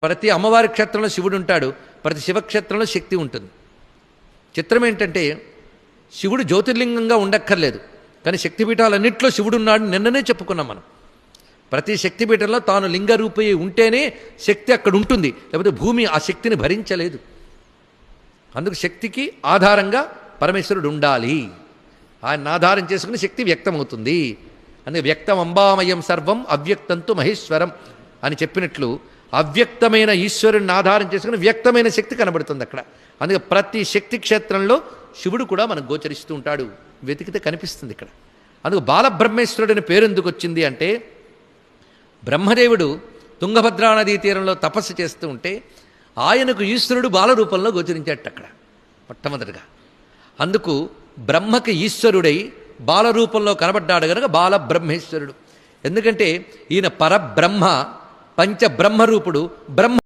ప్రతి అమ్మవారి క్షేత్రంలో శివుడు ఉంటాడు, ప్రతి శివక్షేత్రంలో శక్తి ఉంటుంది. చిత్రం ఏంటంటే శివుడు జ్యోతిర్లింగంగా ఉండక్కర్లేదు, కానీ శక్తిపీఠాలన్నింటిలో శివుడు ఉన్నాడు నిన్ననే చెప్పుకున్నాం మనం. ప్రతి శక్తిపీఠంలో తాను లింగరూపి ఉంటేనే శక్తి అక్కడ ఉంటుంది, లేకపోతే భూమి ఆ శక్తిని భరించలేదు. అందుకు శక్తికి ఆధారంగా పరమేశ్వరుడు ఉండాలి. ఆయన ఆధారం చేసుకుని శక్తి వ్యక్తమవుతుంది. అందుకే వ్యక్తం అంబామయం సర్వం అవ్యక్తంతు మహేశ్వరం అని చెప్పినట్లు అవ్యక్తమైన ఈశ్వరుని ఆధారం చేసుకుని వ్యక్తమైన శక్తి కనబడుతుంది అక్కడ. అందుకే ప్రతి శక్తి క్షేత్రంలో శివుడు కూడా మనకు గోచరిస్తూ ఉంటాడు, వెతికితే కనిపిస్తుంది ఇక్కడ. అందుకు బాలబ్రహ్మేశ్వరుడు అని పేరు ఎందుకు వచ్చింది అంటే, బ్రహ్మదేవుడు తుంగభద్రా నదీ తీరంలో తపస్సు చేస్తూ ఉంటే ఆయనకు ఈశ్వరుడు బాలరూపంలో గోచరించాడు అక్కడ మొట్టమొదటిగా. అందుకు బ్రహ్మకి ఈశ్వరుడై బాలరూపంలో కనబడ్డాడు కనుక బాలబ్రహ్మేశ్వరుడు. ఎందుకంటే ఈయన పరబ్రహ్మ, పంచబ్రహ్మరూపుడు, బ్రహ్మ